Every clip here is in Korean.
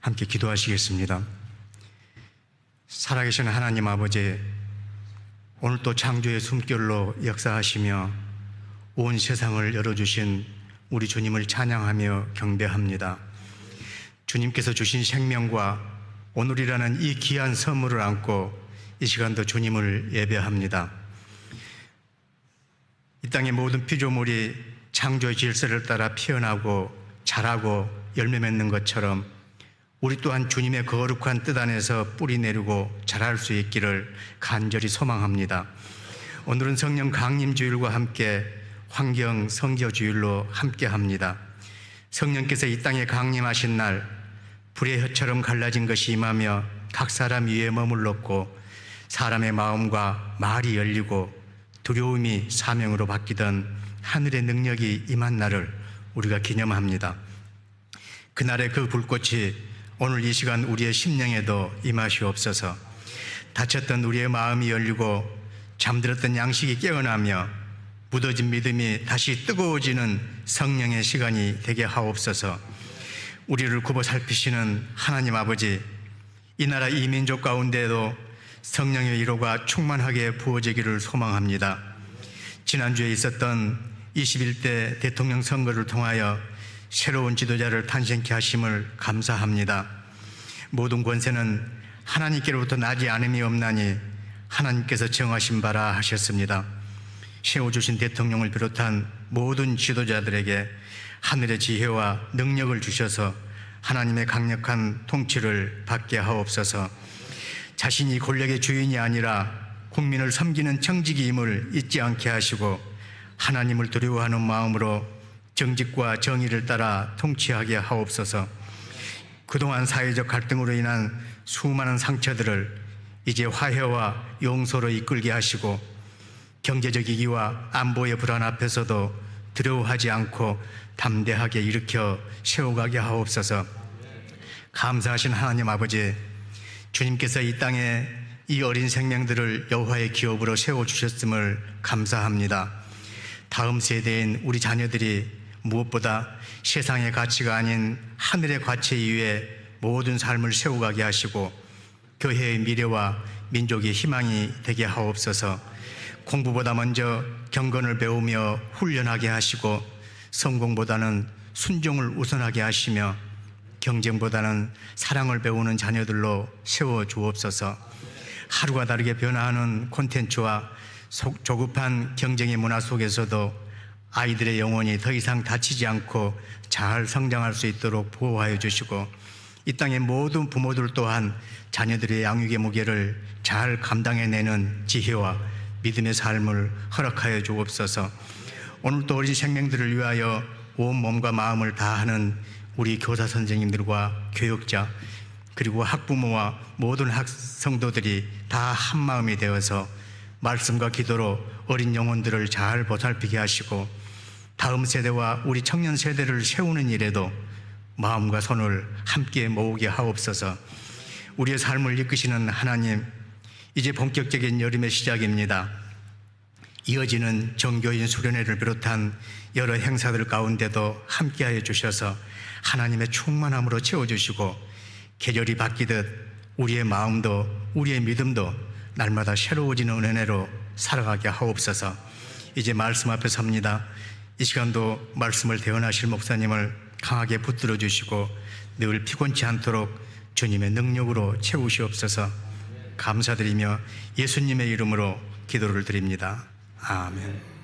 함께 기도하시겠습니다. 살아계신 하나님 아버지, 오늘 또 창조의 숨결로 역사하시며 온 세상을 열어주신 우리 주님을 찬양하며 경배합니다. 주님께서 주신 생명과 오늘이라는 이 귀한 선물을 안고 이 시간도 주님을 예배합니다. 이 땅의 모든 피조물이 창조의 질서를 따라 피어나고 자라고 열매 맺는 것처럼 우리 또한 주님의 거룩한 뜻 안에서 뿌리 내리고 자랄 수 있기를 간절히 소망합니다. 오늘은 성령 강림 주일과 함께 환경 선교 주일로 함께합니다. 성령께서 이 땅에 강림하신 날 불의 혀처럼 갈라진 것이 임하며 각 사람 위에 머물렀고 사람의 마음과 말이 열리고 두려움이 사명으로 바뀌던 하늘의 능력이 임한 날을 우리가 기념합니다. 그날의 그 불꽃이 오늘 이 시간 우리의 심령에도 임하시옵소서. 다쳤던 우리의 마음이 열리고 잠들었던 양식이 깨어나며 묻어진 믿음이 다시 뜨거워지는 성령의 시간이 되게 하옵소서. 우리를 굽어 살피시는 하나님 아버지, 이 나라 이 민족 가운데에도 성령의 위로가 충만하게 부어지기를 소망합니다. 지난주에 있었던 21대 대통령 선거를 통하여 새로운 지도자를 탄생케 하심을 감사합니다. 모든 권세는 하나님께로부터 나지 않음이 없나니 하나님께서 정하신 바라 하셨습니다. 세워주신 대통령을 비롯한 모든 지도자들에게 하늘의 지혜와 능력을 주셔서 하나님의 강력한 통치를 받게 하옵소서. 자신이 권력의 주인이 아니라 국민을 섬기는 청지기임을 잊지 않게 하시고 하나님을 두려워하는 마음으로 정직과 정의를 따라 통치하게 하옵소서. 그동안 사회적 갈등으로 인한 수많은 상처들을 이제 화해와 용서로 이끌게 하시고 경제적 위기와 안보의 불안 앞에서도 두려워하지 않고 담대하게 일으켜 세워가게 하옵소서. 감사하신 하나님 아버지, 주님께서 이 땅에 이 어린 생명들을 여호와의 기업으로 세워주셨음을 감사합니다. 다음 세대인 우리 자녀들이 무엇보다 세상의 가치가 아닌 하늘의 가치 위에 모든 삶을 세워가게 하시고 교회의 미래와 민족의 희망이 되게 하옵소서. 공부보다 먼저 경건을 배우며 훈련하게 하시고 성공보다는 순종을 우선하게 하시며 경쟁보다는 사랑을 배우는 자녀들로 세워주옵소서. 하루가 다르게 변화하는 콘텐츠와 조급한 경쟁의 문화 속에서도 아이들의 영혼이 더 이상 다치지 않고 잘 성장할 수 있도록 보호하여 주시고 이 땅의 모든 부모들 또한 자녀들의 양육의 무게를 잘 감당해내는 지혜와 믿음의 삶을 허락하여 주옵소서. 오늘도 어린 생명들을 위하여 온 몸과 마음을 다하는 우리 교사 선생님들과 교육자 그리고 학부모와 모든 성도들이 다 한마음이 되어서 말씀과 기도로 어린 영혼들을 잘 보살피게 하시고 다음 세대와 우리 청년 세대를 세우는 일에도 마음과 손을 함께 모으게 하옵소서. 우리의 삶을 이끄시는 하나님, 이제 본격적인 여름의 시작입니다. 이어지는 정교인 수련회를 비롯한 여러 행사들 가운데도 함께하여 주셔서 하나님의 충만함으로 채워주시고 계절이 바뀌듯 우리의 마음도 우리의 믿음도 날마다 새로워지는 은혜로 살아가게 하옵소서. 이제 말씀 앞에 섭니다. 이 시간도 말씀을 대언하실 목사님을 강하게 붙들어 주시고 늘 피곤치 않도록 주님의 능력으로 채우시옵소서. 감사드리며 예수님의 이름으로 기도를 드립니다. 아멘.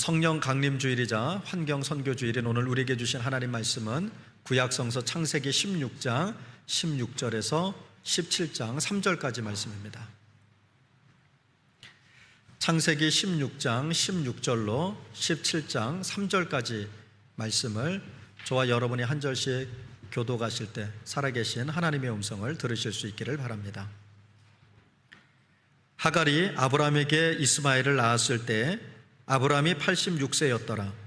성령 강림 주일이자 환경 선교 주일인 오늘 우리에게 주신 하나님 말씀은 구약 성서 창세기 16장 16절에서 17장 3절까지 말씀입니다. 창세기 16장 16절로 17장 3절까지 말씀을 저와 여러분이 한 절씩 교도가실 때 살아계신 하나님의 음성을 들으실 수 있기를 바랍니다. 하갈이 아브라함에게 이스마엘을 낳았을 때 아브라함이 86세였더라.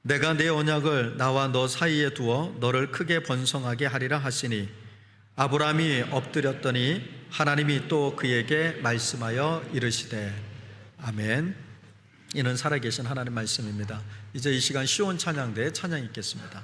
내가 내 언약을 나와 너 사이에 두어 너를 크게 번성하게 하리라 하시니 아브라함이 엎드렸더니 하나님이 또 그에게 말씀하여 이르시되 아멘. 이는 살아계신 하나님 말씀입니다. 이제 이 시간 시온 찬양대에 찬양 있겠습니다.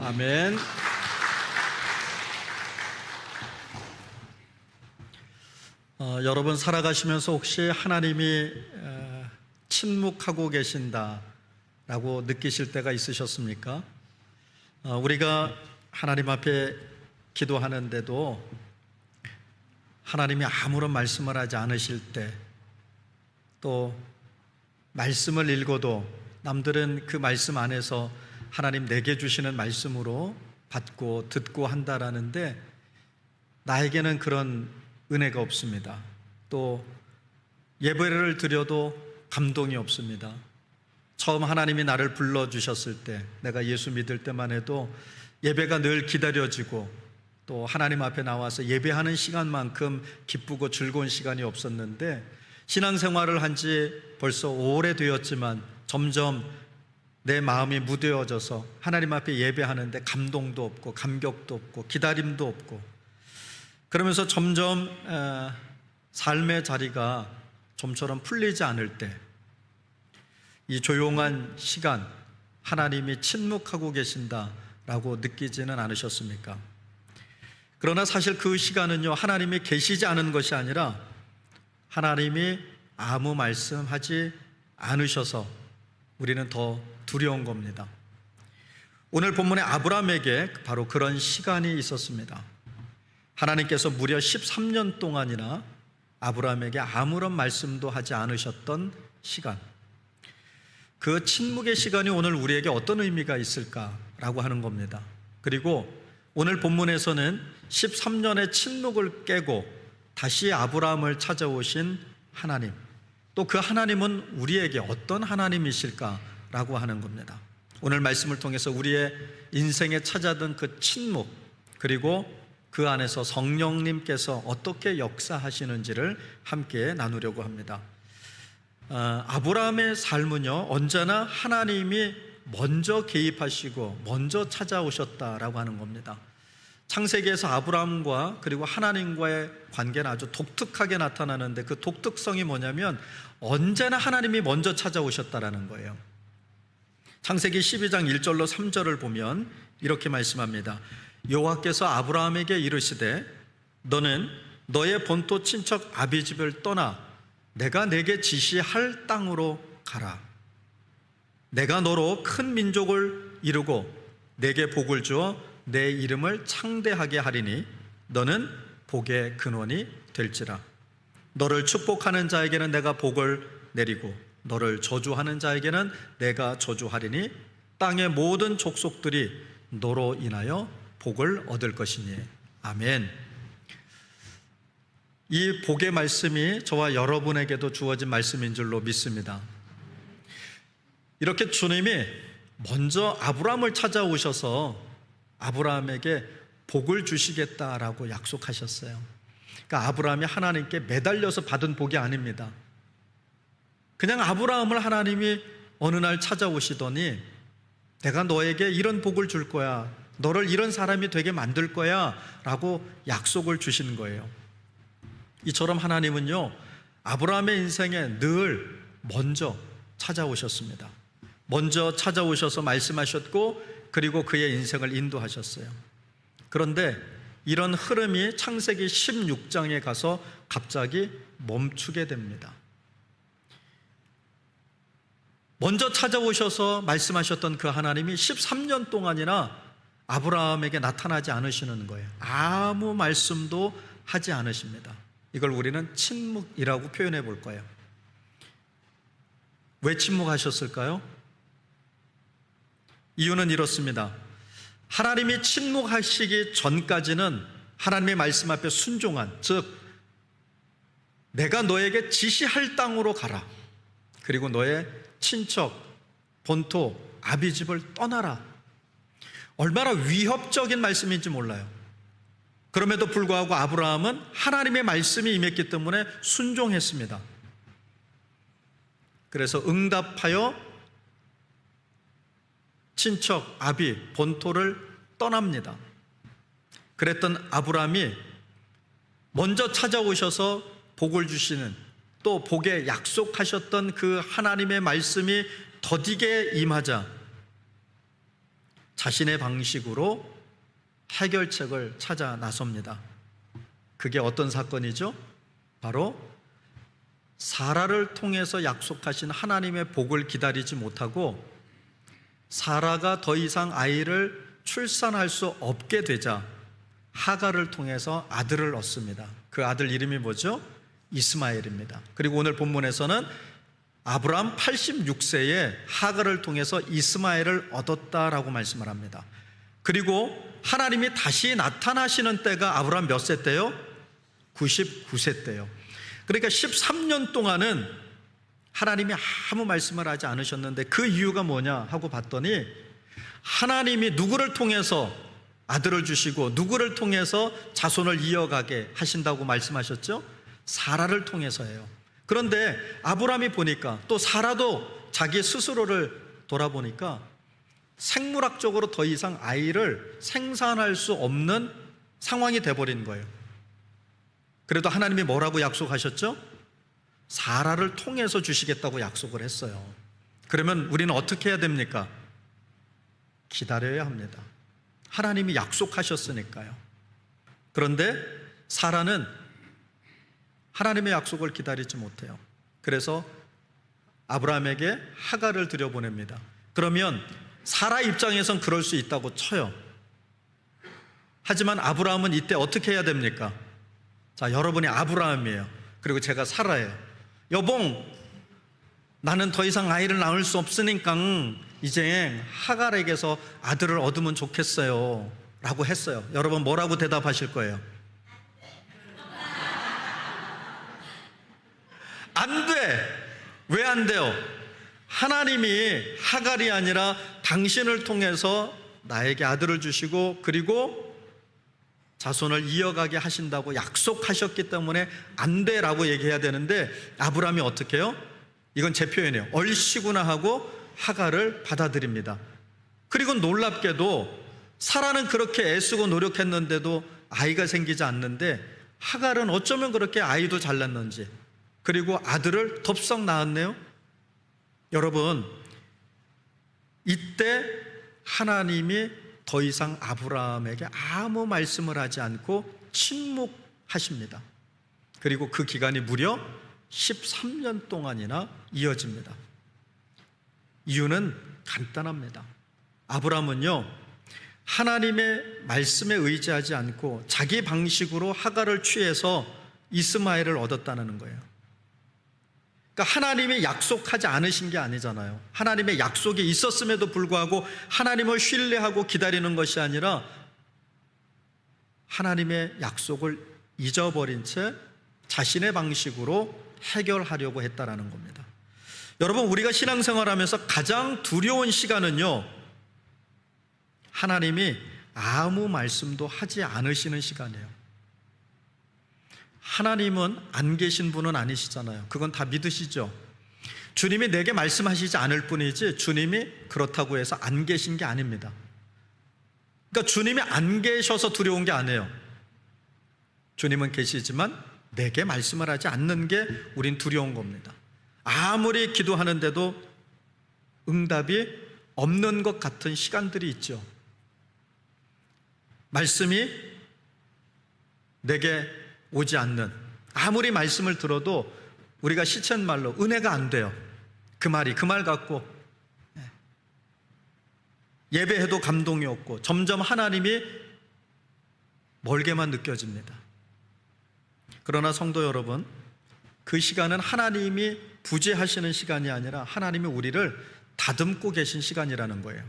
아멘. 여러분 살아가시면서 혹시 하나님이 침묵하고 계신다라고 느끼실 때가 있으셨습니까? 우리가 하나님 앞에 기도하는데도 하나님이 아무런 말씀을 하지 않으실 때, 또 말씀을 읽어도 남들은 그 말씀 안에서 하나님 내게 주시는 말씀으로 받고 듣고 한다라는데 나에게는 그런 은혜가 없습니다. 또 예배를 드려도 감동이 없습니다. 처음 하나님이 나를 불러주셨을 때, 내가 예수 믿을 때만 해도 예배가 늘 기다려지고 또 하나님 앞에 나와서 예배하는 시간만큼 기쁘고 즐거운 시간이 없었는데, 신앙생활을 한 지 벌써 오래되었지만 점점 내 마음이 무뎌져서 하나님 앞에 예배하는데 감동도 없고 감격도 없고 기다림도 없고, 그러면서 점점 삶의 자리가 좀처럼 풀리지 않을 때, 이 조용한 시간, 하나님이 침묵하고 계신다라고 느끼지는 않으셨습니까? 그러나 사실 그 시간은요, 하나님이 계시지 않은 것이 아니라 하나님이 아무 말씀하지 않으셔서 우리는 더 두려운 겁니다. 오늘 본문의 아브라함에게 바로 그런 시간이 있었습니다. 하나님께서 무려 13년 동안이나 아브라함에게 아무런 말씀도 하지 않으셨던 시간, 그 침묵의 시간이 오늘 우리에게 어떤 의미가 있을까라고 하는 겁니다. 그리고 오늘 본문에서는 13년의 침묵을 깨고 다시 아브라함을 찾아오신 하나님, 또 그 하나님은 우리에게 어떤 하나님이실까라고 하는 겁니다. 오늘 말씀을 통해서 우리의 인생에 찾아든 그 침묵, 그리고 그 안에서 성령님께서 어떻게 역사하시는지를 함께 나누려고 합니다. 아브라함의 삶은요, 언제나 하나님이 먼저 개입하시고 먼저 찾아오셨다라고 하는 겁니다. 창세기에서 아브라함과 그리고 하나님과의 관계는 아주 독특하게 나타나는데, 그 독특성이 뭐냐면 언제나 하나님이 먼저 찾아오셨다라는 거예요. 창세기 12장 1절로 3절을 보면 이렇게 말씀합니다. 여호와께서 아브라함에게 이르시되 너는 너의 본토 친척 아비집을 떠나 내가 내게 지시할 땅으로 가라. 내가 너로 큰 민족을 이루고 내게 복을 주어 내 이름을 창대하게 하리니 너는 복의 근원이 될지라. 너를 축복하는 자에게는 내가 복을 내리고 너를 저주하는 자에게는 내가 저주하리니 땅의 모든 족속들이 너로 인하여 복을 얻을 것이니. 아멘. 이 복의 말씀이 저와 여러분에게도 주어진 말씀인 줄로 믿습니다. 이렇게 주님이 먼저 아브라함을 찾아오셔서 아브라함에게 복을 주시겠다라고 약속하셨어요. 그러니까 아브라함이 하나님께 매달려서 받은 복이 아닙니다. 그냥 아브라함을 하나님이 어느 날 찾아오시더니 내가 너에게 이런 복을 줄 거야, 너를 이런 사람이 되게 만들 거야 라고 약속을 주시는 거예요. 이처럼 하나님은요, 아브라함의 인생에 늘 먼저 찾아오셨습니다. 먼저 찾아오셔서 말씀하셨고, 그리고 그의 인생을 인도하셨어요. 그런데 이런 흐름이 창세기 16장에 가서 갑자기 멈추게 됩니다. 먼저 찾아오셔서 말씀하셨던 그 하나님이 13년 동안이나 아브라함에게 나타나지 않으시는 거예요. 아무 말씀도 하지 않으십니다. 이걸 우리는 침묵이라고 표현해 볼 거예요. 왜 침묵하셨을까요? 이유는 이렇습니다. 하나님이 침묵하시기 전까지는 하나님의 말씀 앞에 순종한, 즉 내가 너에게 지시할 땅으로 가라, 그리고 너의 친척, 본토, 아비집을 떠나라. 얼마나 위협적인 말씀인지 몰라요. 그럼에도 불구하고 아브라함은 하나님의 말씀이 임했기 때문에 순종했습니다. 그래서 응답하여 친척, 아비, 본토를 떠납니다. 그랬던 아브라함이 먼저 찾아오셔서 복을 주시는, 또 복에 약속하셨던 그 하나님의 말씀이 더디게 임하자 자신의 방식으로 해결책을 찾아 나섭니다. 그게 어떤 사건이죠? 바로 사라를 통해서 약속하신 하나님의 복을 기다리지 못하고 사라가 더 이상 아이를 출산할 수 없게 되자 하갈을 통해서 아들을 얻습니다. 그 아들 이름이 뭐죠? 이스마엘입니다. 그리고 오늘 본문에서는 아브라함 86세에 하갈을 통해서 이스마엘을 얻었다라고 말씀을 합니다. 그리고 하나님이 다시 나타나시는 때가 아브라함 몇 세 때요? 99세 때요. 그러니까 13년 동안은 하나님이 아무 말씀을 하지 않으셨는데, 그 이유가 뭐냐 하고 봤더니 하나님이 누구를 통해서 아들을 주시고 누구를 통해서 자손을 이어가게 하신다고 말씀하셨죠? 사라를 통해서예요. 그런데 아브라함이 보니까, 또 사라도 자기 스스로를 돌아보니까 생물학적으로 더 이상 아이를 생산할 수 없는 상황이 돼버린 거예요. 그래도 하나님이 뭐라고 약속하셨죠? 사라를 통해서 주시겠다고 약속을 했어요. 그러면 우리는 어떻게 해야 됩니까? 기다려야 합니다. 하나님이 약속하셨으니까요. 그런데 사라는 하나님의 약속을 기다리지 못해요. 그래서 아브라함에게 하갈을 들여보냅니다. 그러면 사라 입장에선 그럴 수 있다고 쳐요. 하지만 아브라함은 이때 어떻게 해야 됩니까? 자, 여러분이 아브라함이에요. 그리고 제가 사라예요. 여봉, 나는 더 이상 아이를 낳을 수 없으니까 이제 하갈에게서 아들을 얻으면 좋겠어요 라고 했어요. 여러분 뭐라고 대답하실 거예요? 안 돼! 왜 안 돼요? 하나님이 하갈이 아니라 당신을 통해서 나에게 아들을 주시고 그리고 자손을 이어가게 하신다고 약속하셨기 때문에 안 돼라고 얘기해야 되는데 아브라함이 어떻게 해요? 이건 제 표현이에요. 얼씨구나 하고 하갈을 받아들입니다. 그리고 놀랍게도 사라는 그렇게 애쓰고 노력했는데도 아이가 생기지 않는데 하갈은 어쩌면 그렇게 아이도 잘 낳는지 그리고 아들을 덥석 낳았네요. 여러분, 이때 하나님이 더 이상 아브라함에게 아무 말씀을 하지 않고 침묵하십니다. 그리고 그 기간이 무려 13년 동안이나 이어집니다. 이유는 간단합니다. 아브라함은요, 하나님의 말씀에 의지하지 않고 자기 방식으로 하갈을 취해서 이스마엘을 얻었다는 거예요. 그러니까 하나님이 약속하지 않으신 게 아니잖아요. 하나님의 약속이 있었음에도 불구하고 하나님을 신뢰하고 기다리는 것이 아니라 하나님의 약속을 잊어버린 채 자신의 방식으로 해결하려고 했다라는 겁니다. 여러분, 우리가 신앙생활하면서 가장 두려운 시간은요, 하나님이 아무 말씀도 하지 않으시는 시간이에요. 하나님은 안 계신 분은 아니시잖아요. 그건 다 믿으시죠? 주님이 내게 말씀하시지 않을 뿐이지 주님이 그렇다고 해서 안 계신 게 아닙니다. 그러니까 주님이 안 계셔서 두려운 게 아니에요. 주님은 계시지만 내게 말씀을 하지 않는 게 우린 두려운 겁니다. 아무리 기도하는데도 응답이 없는 것 같은 시간들이 있죠. 말씀이 내게 오지 않는, 아무리 말씀을 들어도 우리가 시쳇말로 은혜가 안 돼요. 그 말 같고 예배해도 감동이 없고 점점 하나님이 멀게만 느껴집니다. 그러나 성도 여러분, 그 시간은 하나님이 부재하시는 시간이 아니라 하나님이 우리를 다듬고 계신 시간이라는 거예요.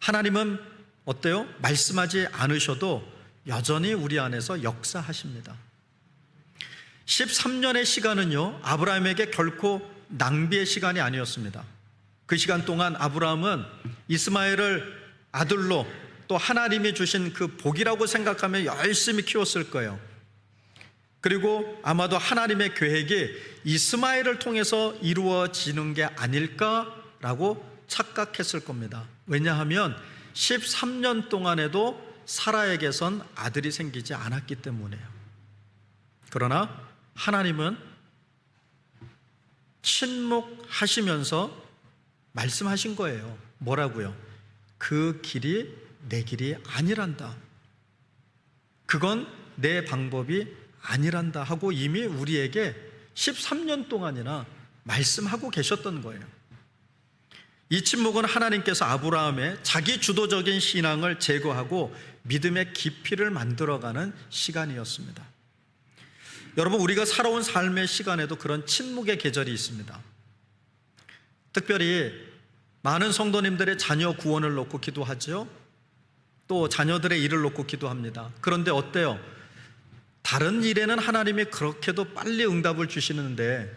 하나님은 어때요? 말씀하지 않으셔도 여전히 우리 안에서 역사하십니다. 13년의 시간은요, 아브라함에게 결코 낭비의 시간이 아니었습니다. 그 시간 동안 아브라함은 이스마엘을 아들로 또 하나님이 주신 그 복이라고 생각하며 열심히 키웠을 거예요. 그리고 아마도 하나님의 계획이 이스마엘을 통해서 이루어지는 게 아닐까라고 착각했을 겁니다. 왜냐하면 13년 동안에도 사라에게선 아들이 생기지 않았기 때문에요. 그러나 하나님은 침묵하시면서 말씀하신 거예요. 뭐라고요? 그 길이 내 길이 아니란다. 그건 내 방법이 아니란다 하고 이미 우리에게 13년 동안이나 말씀하고 계셨던 거예요. 이 침묵은 하나님께서 아브라함의 자기 주도적인 신앙을 제거하고 믿음의 깊이를 만들어가는 시간이었습니다. 여러분, 우리가 살아온 삶의 시간에도 그런 침묵의 계절이 있습니다. 특별히 많은 성도님들의 자녀 구원을 놓고 기도하죠. 또 자녀들의 일을 놓고 기도합니다. 그런데 어때요? 다른 일에는 하나님이 그렇게도 빨리 응답을 주시는데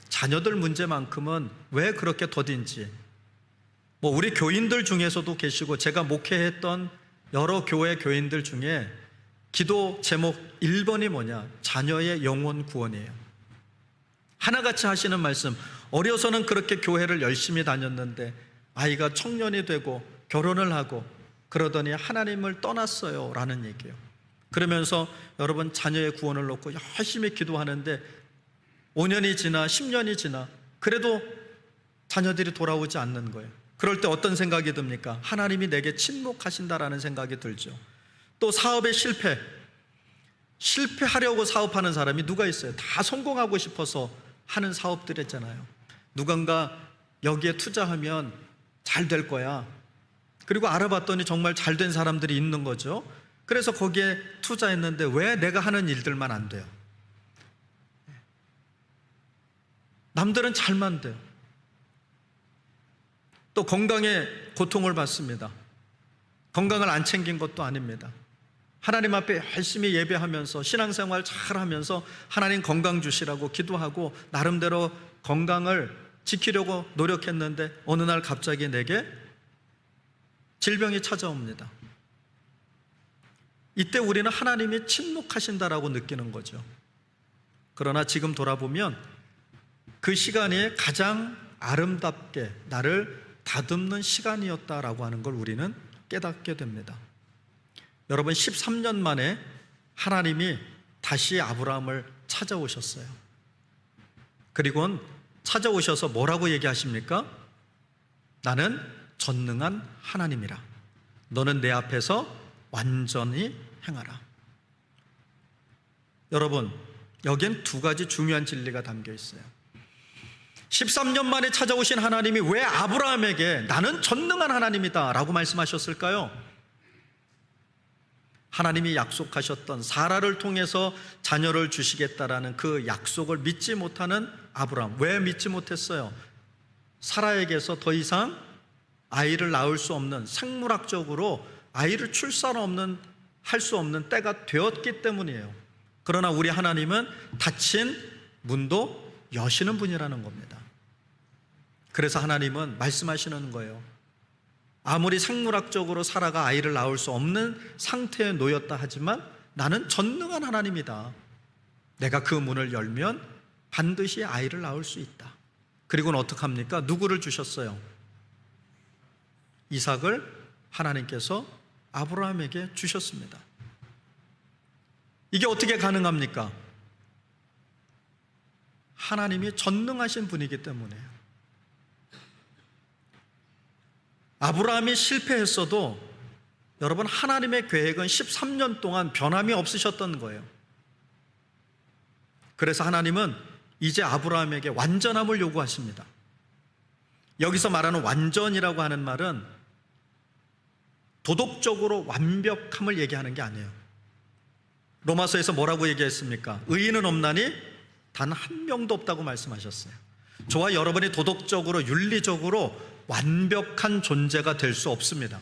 자녀들 문제만큼은 왜 그렇게 더딘지, 우리 교인들 중에서도 계시고 제가 목회했던 여러 교회 교인들 중에 기도 제목 1번이 뭐냐? 자녀의 영혼 구원이에요. 하나같이 하시는 말씀, 어려서는 그렇게 교회를 열심히 다녔는데 아이가 청년이 되고 결혼을 하고 그러더니 하나님을 떠났어요 라는 얘기예요. 그러면서 여러분, 자녀의 구원을 놓고 열심히 기도하는데 5년이 지나 10년이 지나 그래도 자녀들이 돌아오지 않는 거예요. 그럴 때 어떤 생각이 듭니까? 하나님이 내게 침묵하신다라는 생각이 들죠. 또 사업의 실패하려고 사업하는 사람이 누가 있어요? 다 성공하고 싶어서 하는 사업들이잖아요. 누군가 여기에 투자하면 잘 될 거야. 그리고 알아봤더니 정말 잘 된 사람들이 있는 거죠. 그래서 거기에 투자했는데 왜 내가 하는 일들만 안 돼요? 남들은 잘만 돼요. 또 건강에 고통을 받습니다. 건강을 안 챙긴 것도 아닙니다. 하나님 앞에 열심히 예배하면서 신앙생활 잘하면서 하나님 건강 주시라고 기도하고 나름대로 건강을 지키려고 노력했는데 어느 날 갑자기 내게 질병이 찾아옵니다. 이때 우리는 하나님이 침묵하신다라고 느끼는 거죠. 그러나 지금 돌아보면 그 시간이 가장 아름답게 나를 다듬는 시간이었다라고 하는 걸 우리는 깨닫게 됩니다. 여러분, 13년 만에 하나님이 다시 아브라함을 찾아오셨어요. 그리고는 찾아오셔서 뭐라고 얘기하십니까? 나는 전능한 하나님이라. 너는 내 앞에서 완전히 행하라. 여러분, 여기엔 두 가지 중요한 진리가 담겨 있어요. 13년 만에 찾아오신 하나님이 왜 아브라함에게 나는 전능한 하나님이다 라고 말씀하셨을까요? 하나님이 약속하셨던 사라를 통해서 자녀를 주시겠다라는 그 약속을 믿지 못하는 아브라함. 왜 믿지 못했어요? 사라에게서 더 이상 아이를 낳을 수 없는, 생물학적으로 아이를 할 수 없는 때가 되었기 때문이에요. 그러나 우리 하나님은 닫힌 문도 여시는 분이라는 겁니다. 그래서 하나님은 말씀하시는 거예요. 아무리 생물학적으로 사라가 아이를 낳을 수 없는 상태에 놓였다 하지만 나는 전능한 하나님이다. 내가 그 문을 열면 반드시 아이를 낳을 수 있다. 그리고는 어떡합니까? 누구를 주셨어요? 이삭을 하나님께서 아브라함에게 주셨습니다. 이게 어떻게 가능합니까? 하나님이 전능하신 분이기 때문에요. 아브라함이 실패했어도 여러분, 하나님의 계획은 13년 동안 변함이 없으셨던 거예요. 그래서 하나님은 이제 아브라함에게 완전함을 요구하십니다. 여기서 말하는 완전이라고 하는 말은 도덕적으로 완벽함을 얘기하는 게 아니에요. 로마서에서 뭐라고 얘기했습니까? 의인은 없나니 단 한 명도 없다고 말씀하셨어요. 저와 여러분이 도덕적으로 윤리적으로 완벽한 존재가 될 수 없습니다.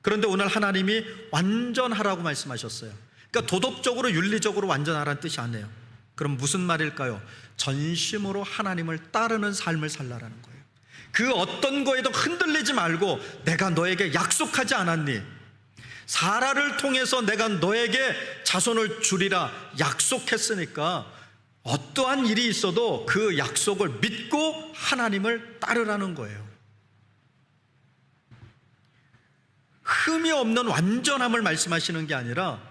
그런데 오늘 하나님이 완전하라고 말씀하셨어요. 그러니까 도덕적으로 윤리적으로 완전하라는 뜻이 아니에요. 그럼 무슨 말일까요? 전심으로 하나님을 따르는 삶을 살라라는 거예요. 그 어떤 거에도 흔들리지 말고 내가 너에게 약속하지 않았니? 사라를 통해서 내가 너에게 자손을 주리라 약속했으니까 어떠한 일이 있어도 그 약속을 믿고 하나님을 따르라는 거예요. 흠이 없는 완전함을 말씀하시는 게 아니라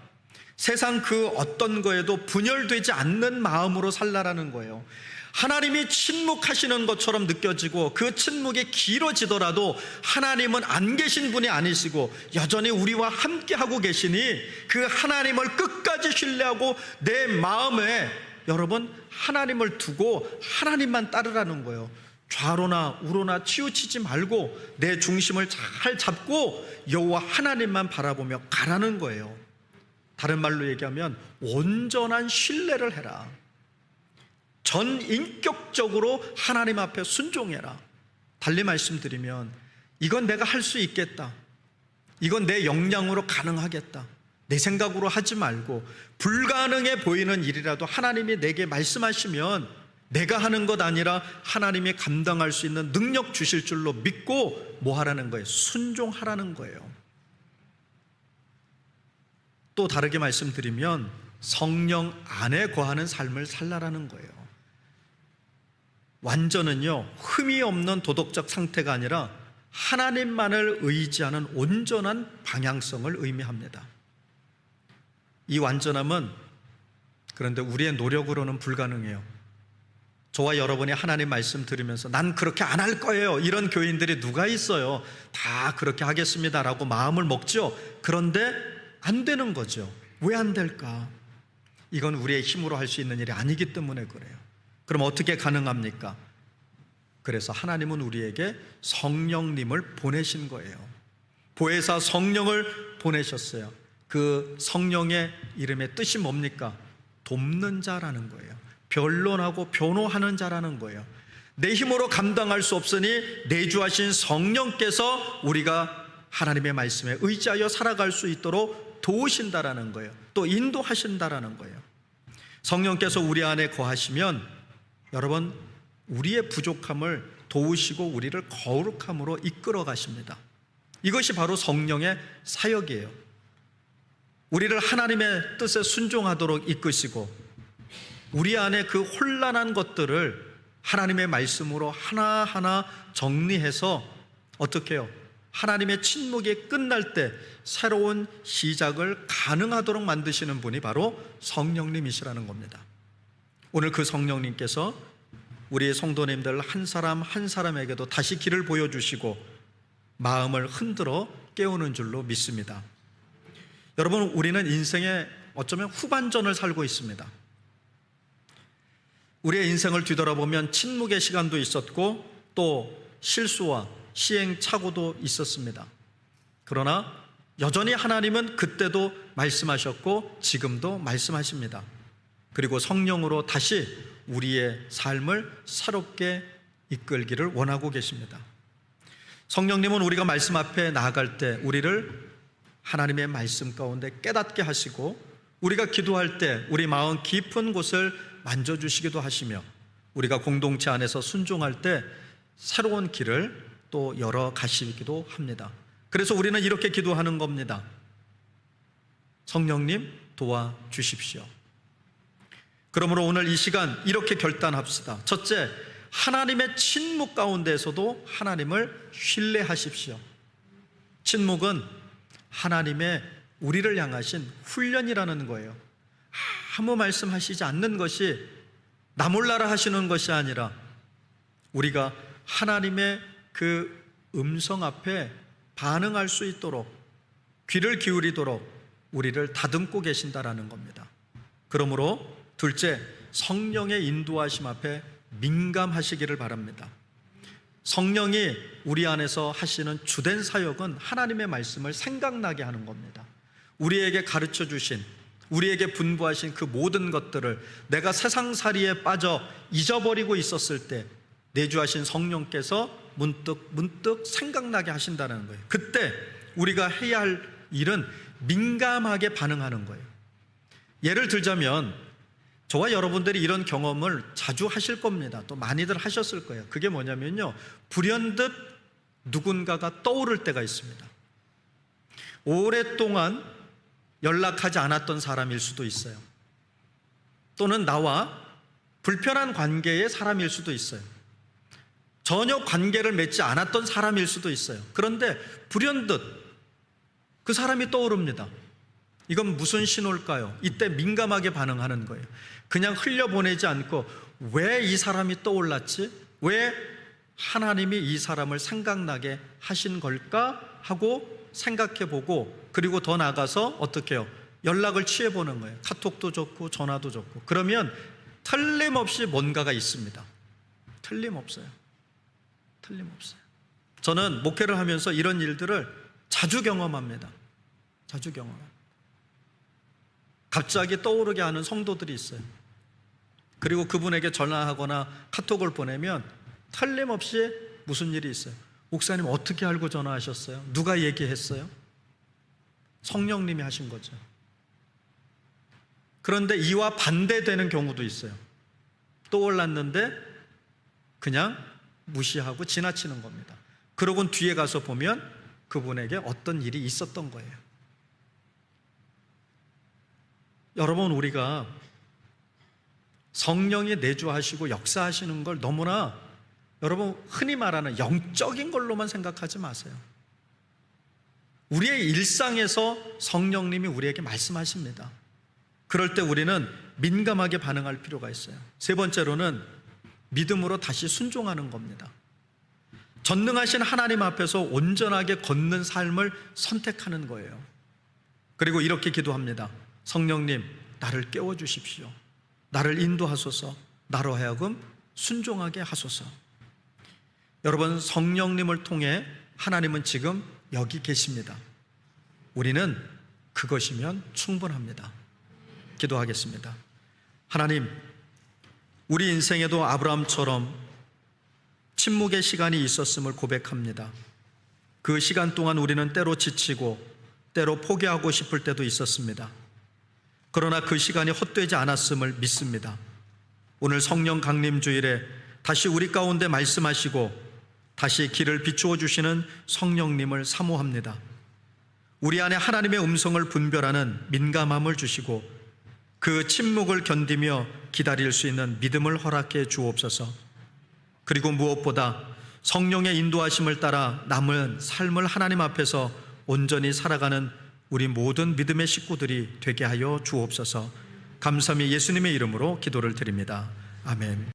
세상 그 어떤 거에도 분열되지 않는 마음으로 살라라는 거예요. 하나님이 침묵하시는 것처럼 느껴지고 그 침묵이 길어지더라도 하나님은 안 계신 분이 아니시고 여전히 우리와 함께하고 계시니 그 하나님을 끝까지 신뢰하고 내 마음에 여러분 하나님을 두고 하나님만 따르라는 거예요. 좌로나 우로나 치우치지 말고 내 중심을 잘 잡고 여호와 하나님만 바라보며 가라는 거예요. 다른 말로 얘기하면 온전한 신뢰를 해라. 전 인격적으로 하나님 앞에 순종해라. 달리 말씀드리면 이건 내가 할 수 있겠다, 이건 내 역량으로 가능하겠다, 내 생각으로 하지 말고 불가능해 보이는 일이라도 하나님이 내게 말씀하시면 내가 하는 것 아니라 하나님이 감당할 수 있는 능력 주실 줄로 믿고 뭐 하라는 거예요? 순종하라는 거예요. 또 다르게 말씀드리면 성령 안에 거하는 삶을 살라라는 거예요. 완전은요, 흠이 없는 도덕적 상태가 아니라 하나님만을 의지하는 온전한 방향성을 의미합니다. 이 완전함은 그런데 우리의 노력으로는 불가능해요. 저와 여러분이 하나님 말씀 들으면서 난 그렇게 안 할 거예요, 이런 교인들이 누가 있어요? 다 그렇게 하겠습니다라고 마음을 먹죠. 그런데 안 되는 거죠. 왜 안 될까? 이건 우리의 힘으로 할 수 있는 일이 아니기 때문에 그래요. 그럼 어떻게 가능합니까? 그래서 하나님은 우리에게 성령님을 보내신 거예요. 보혜사 성령을 보내셨어요. 그 성령의 이름의 뜻이 뭡니까? 돕는 자라는 거예요. 변론하고 변호하는 자라는 거예요. 내 힘으로 감당할 수 없으니 내주하신 성령께서 우리가 하나님의 말씀에 의지하여 살아갈 수 있도록 도우신다라는 거예요. 또 인도하신다라는 거예요. 성령께서 우리 안에 거하시면 여러분, 우리의 부족함을 도우시고 우리를 거룩함으로 이끌어 가십니다. 이것이 바로 성령의 사역이에요. 우리를 하나님의 뜻에 순종하도록 이끄시고 우리 안에 그 혼란한 것들을 하나님의 말씀으로 하나하나 정리해서 어떻게 해요? 하나님의 침묵이 끝날 때 새로운 시작을 가능하도록 만드시는 분이 바로 성령님이시라는 겁니다. 오늘 그 성령님께서 우리 성도님들 한 사람 한 사람에게도 다시 길을 보여주시고 마음을 흔들어 깨우는 줄로 믿습니다. 여러분, 우리는 인생의 어쩌면 후반전을 살고 있습니다. 우리의 인생을 뒤돌아보면 침묵의 시간도 있었고 또 실수와 시행착오도 있었습니다. 그러나 여전히 하나님은 그때도 말씀하셨고 지금도 말씀하십니다. 그리고 성령으로 다시 우리의 삶을 새롭게 이끌기를 원하고 계십니다. 성령님은 우리가 말씀 앞에 나아갈 때 우리를 하나님의 말씀 가운데 깨닫게 하시고 우리가 기도할 때 우리 마음 깊은 곳을 만져주시기도 하시며 우리가 공동체 안에서 순종할 때 새로운 길을 또 열어 가시기도 합니다. 그래서 우리는 이렇게 기도하는 겁니다. 성령님 도와주십시오. 그러므로 오늘 이 시간 이렇게 결단합시다. 첫째, 하나님의 침묵 가운데서도 하나님을 신뢰하십시오. 침묵은 하나님의 우리를 향하신 훈련이라는 거예요. 아무 말씀하시지 않는 것이 나 몰라라 하시는 것이 아니라 우리가 하나님의 그 음성 앞에 반응할 수 있도록 귀를 기울이도록 우리를 다듬고 계신다라는 겁니다. 그러므로 둘째, 성령의 인도하심 앞에 민감하시기를 바랍니다. 성령이 우리 안에서 하시는 주된 사역은 하나님의 말씀을 생각나게 하는 겁니다. 우리에게 가르쳐 주신, 우리에게 분부하신 그 모든 것들을 내가 세상살이에 빠져 잊어버리고 있었을 때 내주하신 성령께서 문득 생각나게 하신다는 거예요. 그때 우리가 해야 할 일은 민감하게 반응하는 거예요. 예를 들자면 저와 여러분들이 이런 경험을 자주 하실 겁니다. 또 많이들 하셨을 거예요. 그게 뭐냐면요, 불현듯 누군가가 떠오를 때가 있습니다. 오랫동안 연락하지 않았던 사람일 수도 있어요. 또는 나와 불편한 관계의 사람일 수도 있어요. 전혀 관계를 맺지 않았던 사람일 수도 있어요. 그런데 불현듯 그 사람이 떠오릅니다. 이건 무슨 신호일까요? 이때 민감하게 반응하는 거예요. 그냥 흘려보내지 않고 왜 이 사람이 떠올랐지? 왜 하나님이 이 사람을 생각나게 하신 걸까? 하고 생각해보고 그리고 더 나아가서 어떻게 해요? 연락을 취해보는 거예요. 카톡도 좋고 전화도 좋고. 그러면 틀림없이 뭔가가 있습니다. 틀림없어요. 저는 목회를 하면서 이런 일들을 자주 경험합니다. 자주 경험합니다. 갑자기 떠오르게 하는 성도들이 있어요. 그리고 그분에게 전화하거나 카톡을 보내면 틀림없이 무슨 일이 있어요. 목사님 어떻게 알고 전화하셨어요? 누가 얘기했어요? 성령님이 하신 거죠. 그런데 이와 반대되는 경우도 있어요. 떠올랐는데 그냥 무시하고 지나치는 겁니다. 그러곤 뒤에 가서 보면 그분에게 어떤 일이 있었던 거예요. 여러분, 우리가 성령이 내주하시고 역사하시는 걸 너무나 여러분 흔히 말하는 영적인 걸로만 생각하지 마세요. 우리의 일상에서 성령님이 우리에게 말씀하십니다. 그럴 때 우리는 민감하게 반응할 필요가 있어요. 세 번째로는 믿음으로 다시 순종하는 겁니다. 전능하신 하나님 앞에서 온전하게 걷는 삶을 선택하는 거예요. 그리고 이렇게 기도합니다. 성령님, 나를 깨워주십시오. 나를 인도하소서. 나로 하여금 순종하게 하소서. 여러분, 성령님을 통해 하나님은 지금 여기 계십니다. 우리는 그것이면 충분합니다. 기도하겠습니다. 하나님, 우리 인생에도 아브라함처럼 침묵의 시간이 있었음을 고백합니다. 그 시간 동안 우리는 때로 지치고 때로 포기하고 싶을 때도 있었습니다. 그러나 그 시간이 헛되지 않았음을 믿습니다. 오늘 성령 강림 주일에 다시 우리 가운데 말씀하시고 다시 길을 비추어 주시는 성령님을 사모합니다. 우리 안에 하나님의 음성을 분별하는 민감함을 주시고 그 침묵을 견디며 기다릴 수 있는 믿음을 허락해 주옵소서. 그리고 무엇보다 성령의 인도하심을 따라 남은 삶을 하나님 앞에서 온전히 살아가는 우리 모든 믿음의 식구들이 되게 하여 주옵소서. 감사히 예수님의 이름으로 기도를 드립니다. 아멘.